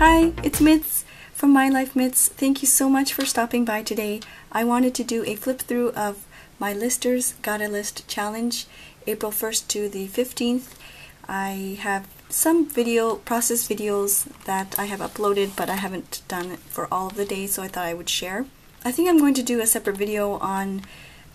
Hi, it's Mitz from My Life Mitz. Thank you so much for stopping by today. I wanted to do a flip through of my Listers Got a List challenge, April 1st to the 15th. I have some process videos that I have uploaded, but I haven't done it for all of the days, so I thought I would share. I think I'm going to do a separate video on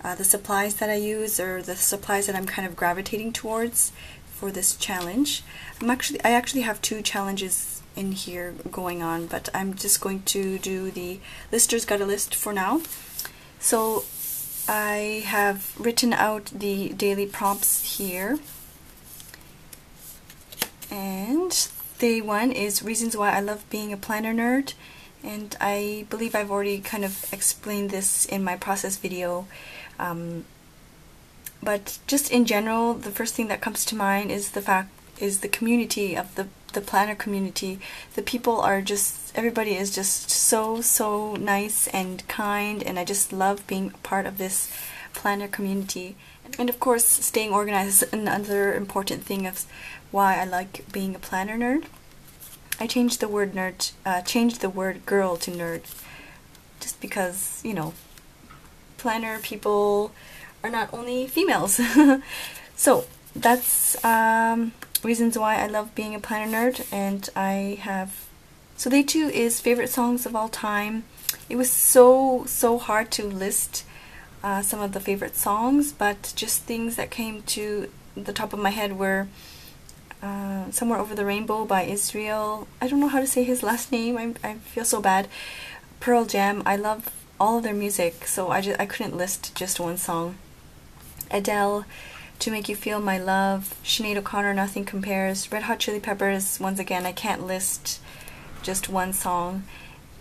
the supplies that I use, or the supplies that I'm kind of gravitating towards for this challenge. I actually have two challenges in here going on, but I'm just going to do the Listers Got a List for now. So I have written out the daily prompts here, and day one is reasons why I love being a planner nerd, and I believe I've already kind of explained this in my process video, but just in general, the first thing that comes to mind is the community of the planner community. The people are everybody is just so nice and kind, and I just love being a part of this planner community. And of course, staying organized is another important thing of why I like being a planner nerd. I changed the word girl to nerd, just because, you know, planner people are not only females. So that's reasons why I love being a planner nerd. And so day two is favorite songs of all time. It was so hard to list some of the favorite songs, but just things that came to the top of my head were Somewhere Over the Rainbow by Israel. I don't know how to say his last name. I feel so bad. Pearl Jam. I love all of their music, so I couldn't list just one song. Adele, To Make You Feel My Love. Sinead O'Connor, Nothing Compares. Red Hot Chili Peppers. Once again, I can't list just one song.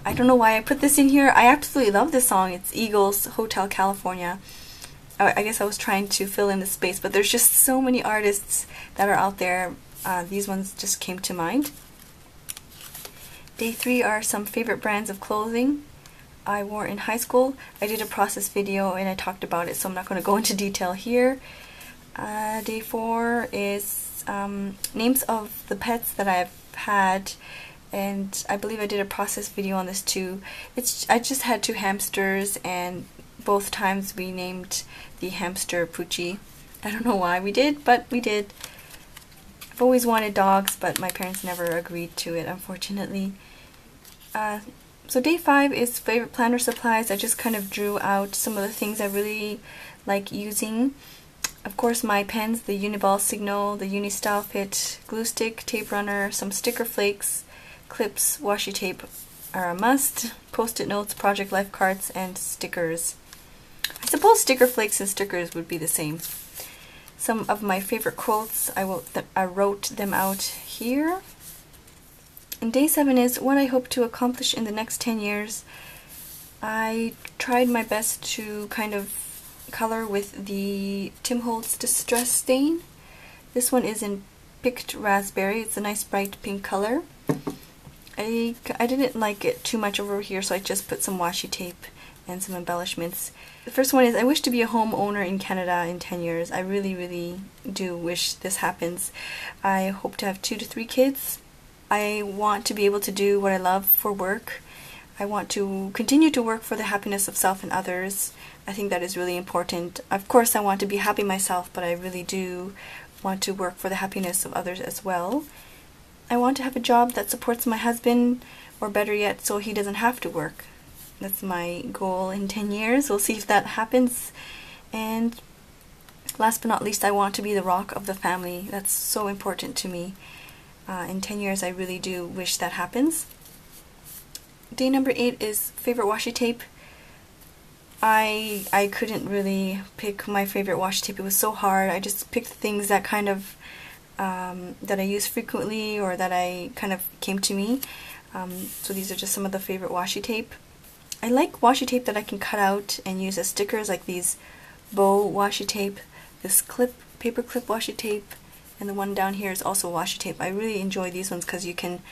I don't know why I put this in here. I absolutely love this song. It's Eagles, Hotel California. I guess I was trying to fill in the space, but there's just so many artists that are out there. These ones just came to mind. Day three are some favorite brands of clothing I wore in high school. I did a process video and I talked about it, so I'm not going to go into detail here. Day four is names of the pets that I've had, and I believe I did a process video on this too. I just had two hamsters, and both times we named the hamster Poochie. I don't know why we did, but we did. I've always wanted dogs, but my parents never agreed to it, unfortunately. So day five is favorite planner supplies. I just kind of drew out some of the things I really like using. Of course, my pens, the Uniball Signal, the Unistyle Fit, glue stick, tape runner, some sticker flakes, clips, washi tape are a must, post-it notes, project life cards, and stickers. I suppose sticker flakes and stickers would be the same. Some of my favorite quotes, I wrote them out here. And day seven is what I hope to accomplish in the next 10 years. I tried my best to kind of color with the Tim Holtz Distress Stain. This one is in Picked Raspberry. It's a nice bright pink color. I didn't like it too much over here, so I just put some washi tape and some embellishments. The first one is I wish to be a homeowner in Canada in 10 years. I really do wish this happens. I hope to have 2 to 3 kids. I want to be able to do what I love for work. I want to continue to work for the happiness of self and others. I think that is really important. Of course, I want to be happy myself, but I really do want to work for the happiness of others as well. I want to have a job that supports my husband, or better yet, so he doesn't have to work. That's my goal in 10 years. We'll see if that happens. And last but not least, I want to be the rock of the family. That's so important to me. In 10 years, I really do wish that happens. Day number 8 is favorite washi tape. I couldn't really pick my favorite washi tape. It was so hard. I just picked things that kind of that I use frequently, or that I kind of came to me. So these are just some of the favorite washi tape. I like washi tape that I can cut out and use as stickers, like these bow washi tape, this paper clip washi tape, and the one down here is also washi tape. I really enjoy these ones because you can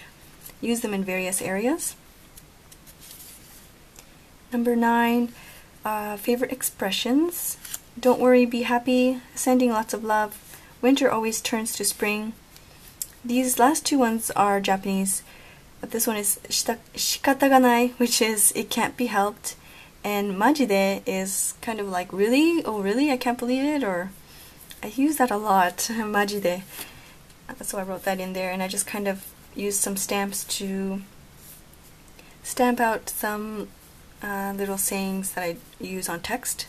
use them in various areas. Number 9, favorite expressions. Don't worry, be happy, sending lots of love, winter always turns to spring. These last two ones are Japanese. But this one is shikata ga nai, which is it can't be helped. And majide is kind of like really? Oh really? I can't believe it? Or I use that a lot, majide. So I wrote that in there, and I just kind of used some stamps to stamp out some little sayings that I use on text.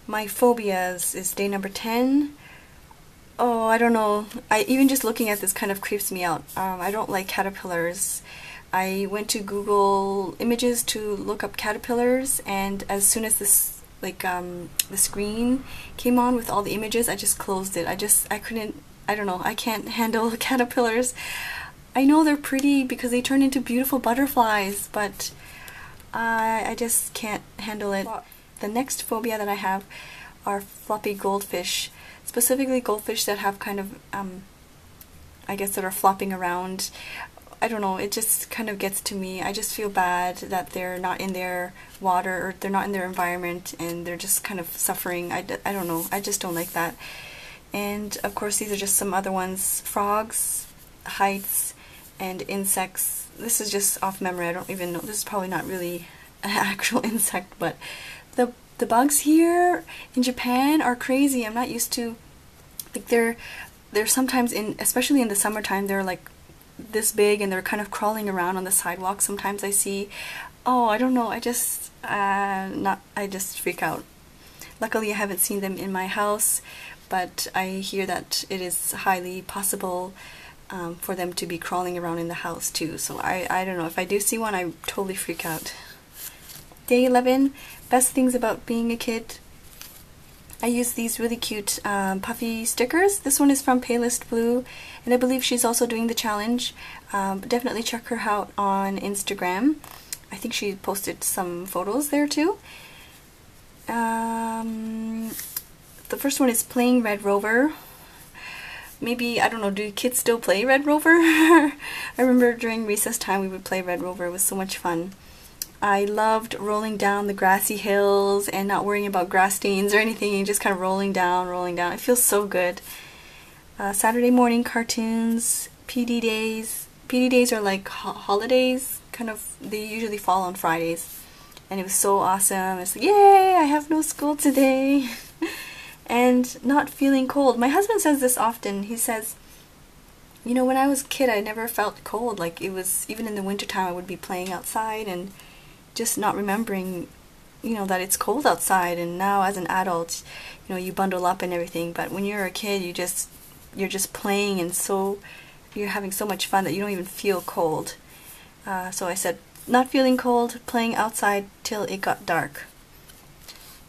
My phobias is day number 10. Oh, I don't know. Even just looking at this kind of creeps me out. I don't like caterpillars. I went to Google Images to look up caterpillars, and as soon as this the screen came on with all the images, I just closed it. I couldn't, I don't know, I can't handle caterpillars. I know they're pretty because they turn into beautiful butterflies, but I just can't handle it. The next phobia that I have are floppy goldfish, specifically goldfish that have kind of, I guess, that are flopping around. I don't know, it just kind of gets to me. I just feel bad that they're not in their water, or they're not in their environment, and they're just kind of suffering. I don't know, I just don't like that. And of course these are just some other ones: frogs, heights, and insects. This is just off memory, I don't even know, this is probably not really an actual insect, but the bugs here in Japan are crazy. I'm not used to, like, they're sometimes, especially in the summertime, they're like this big, and they're kind of crawling around on the sidewalk. Sometimes I see, oh, I don't know, I just freak out. Luckily I haven't seen them in my house, but I hear that it is highly possible for them to be crawling around in the house too. So I don't know, if I do see one, I totally freak out. Day 11, best things about being a kid. I use these really cute puffy stickers. This one is from Paylist Blue, and I believe she's also doing the challenge. But definitely check her out on Instagram. I think she posted some photos there too. The first one is playing Red Rover. Maybe, I don't know, do kids still play Red Rover? I remember during recess time we would play Red Rover. It was so much fun. I loved rolling down the grassy hills and not worrying about grass stains or anything, and just kind of rolling down, rolling down. It feels so good. Saturday morning cartoons, PD days. PD days are like holidays, kind of, they usually fall on Fridays. And it was so awesome. It's like, yay, I have no school today. And not feeling cold. My husband says this often. He says, you know, when I was a kid, I never felt cold. Like, it was, even in the wintertime, I would be playing outside and just not remembering, you know, that it's cold outside. And now as an adult, you know, you bundle up and everything, but when you're a kid, you're just playing, and so you're having so much fun that you don't even feel cold. So I said, not feeling cold, playing outside till it got dark.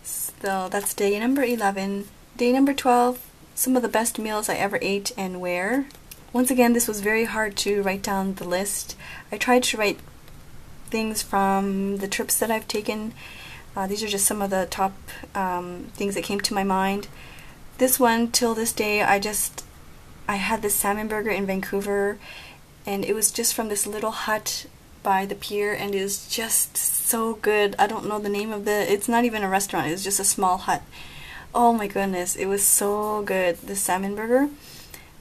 So that's day number 11. Day number 12, some of the best meals I ever ate and where. Once again, this was very hard to write down the list. I tried to write things from the trips that I've taken. These are just some of the top things that came to my mind. This one, till this day, I had this salmon burger in Vancouver, and it was just from this little hut by the pier, and it was just so good. I don't know the name of it's not even a restaurant, it was just a small hut. Oh my goodness, it was so good, the salmon burger.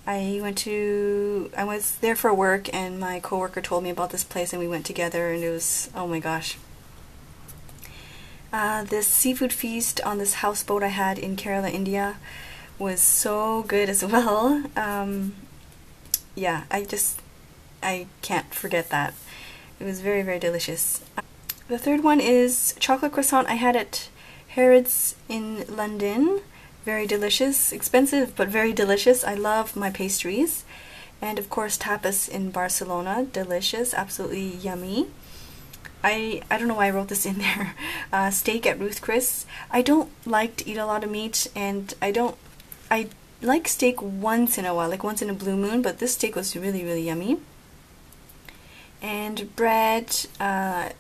I was there for work, and my coworker told me about this place, and we went together, and it was, oh my gosh. This seafood feast on this houseboat I had in Kerala, India was so good as well. Yeah, I can't forget that. It was very, very delicious. The third one is chocolate croissant I had at Harrods in London. Very delicious, expensive but very delicious. I love my pastries. And of course tapas in Barcelona, delicious, absolutely yummy. I don't know why I wrote this in there. Steak at Ruth Chris. I don't like to eat a lot of meat, and I like steak once in a while, like once in a blue moon, but this steak was really, really yummy. And bread, I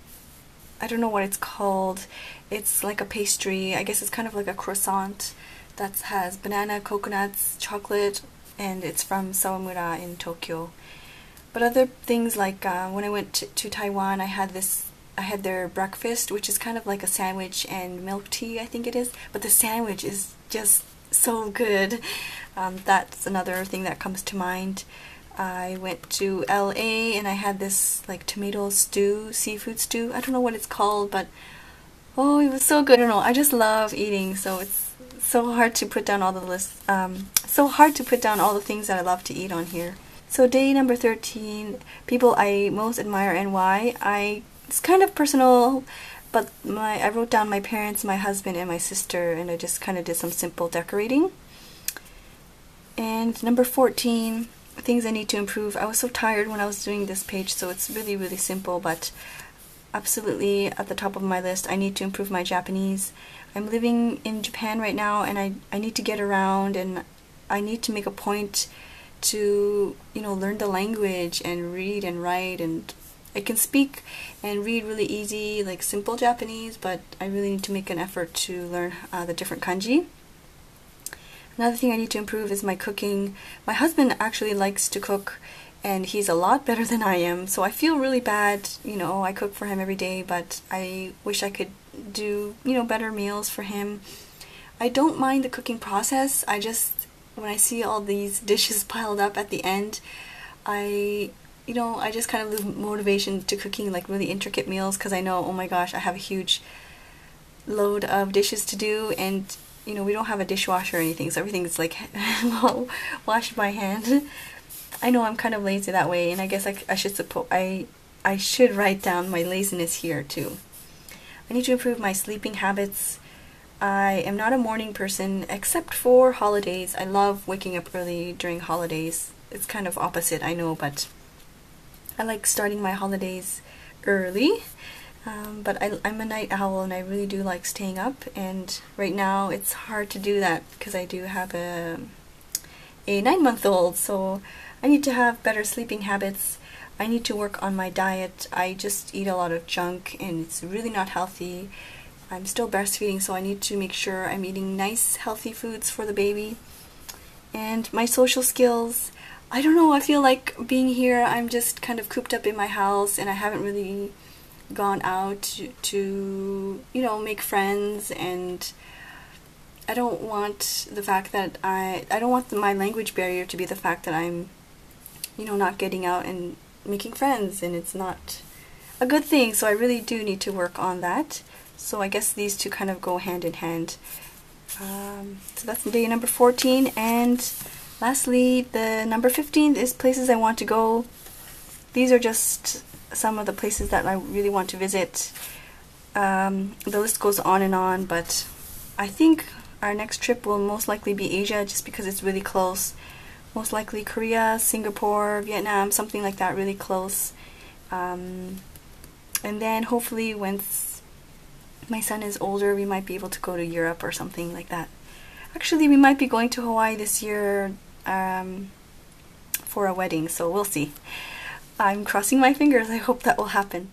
don't know what it's called. It's like a pastry. I guess it's kind of like a croissant that has banana, coconuts, chocolate, and it's from Sawamura in Tokyo. But other things, like when I went to Taiwan, I had their breakfast, which is kind of like a sandwich and milk tea, I think it is. But the sandwich is just so good. That's another thing that comes to mind. I went to LA and I had this like tomato stew, seafood stew. I don't know what it's called, but oh, it was so good. I don't know, I just love eating, so it's so hard to put down all the so hard to put down all the things that I love to eat on here. So day number 13, people I most admire and why. It's kind of personal, but I wrote down my parents, my husband, and my sister, and I just kind of did some simple decorating. And number 14, things I need to improve. I was so tired when I was doing this page, so it's really, really simple, but absolutely at the top of my list, I need to improve my Japanese. I'm living in Japan right now, and I need to get around, and I need to make a point to, you know, learn the language and read and write, and I can speak and read really easy, like simple Japanese, but I really need to make an effort to learn the different kanji. Another thing I need to improve is my cooking. My husband actually likes to cook, and he's a lot better than I am, so I feel really bad. You know, I cook for him every day, but I wish I could do, you know, better meals for him. I don't mind the cooking process. I just, when I see all these dishes piled up at the end, I just kind of lose motivation to cooking like really intricate meals, because I know, oh my gosh, I have a huge load of dishes to do, and you know, we don't have a dishwasher or anything, so everything's like washed by hand. I know I'm kind of lazy that way, and I guess I should write down my laziness here too. I need to improve my sleeping habits. I am not a morning person except for holidays. I love waking up early during holidays. It's kind of opposite, I know, but I like starting my holidays early. But I'm a night owl, and I really do like staying up, and right now it's hard to do that because I do have a 9-month-old, so I need to have better sleeping habits. I need to work on my diet. I just eat a lot of junk, and it's really not healthy. I'm still breastfeeding, so I need to make sure I'm eating nice, healthy foods for the baby. And my social skills, I don't know, I feel like being here, I'm just kind of cooped up in my house, and I haven't really gone out to you know, make friends, and I don't want the fact that I don't want my language barrier to be the fact that I'm, you know, not getting out and making friends, and it's not a good thing, so I really do need to work on that. So I guess these two kind of go hand in hand. So that's day number 14, and lastly, the number 15 is places I want to go. These are just some of the places that I really want to visit. The list goes on, but I think our next trip will most likely be Asia, just because it's really close. Most likely Korea, Singapore, Vietnam, something like that, really close. And then hopefully once my son is older, we might be able to go to Europe or something like that. Actually, we might be going to Hawaii this year for a wedding, so we'll see. I'm crossing my fingers. I hope that will happen.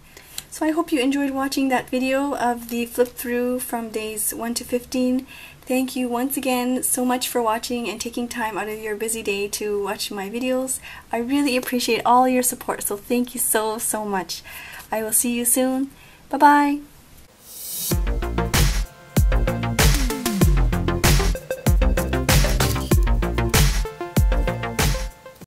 So I hope you enjoyed watching that video of the flip through from days 1 to 15. Thank you once again so much for watching and taking time out of your busy day to watch my videos. I really appreciate all your support, so thank you so much. I will see you soon. Bye-bye.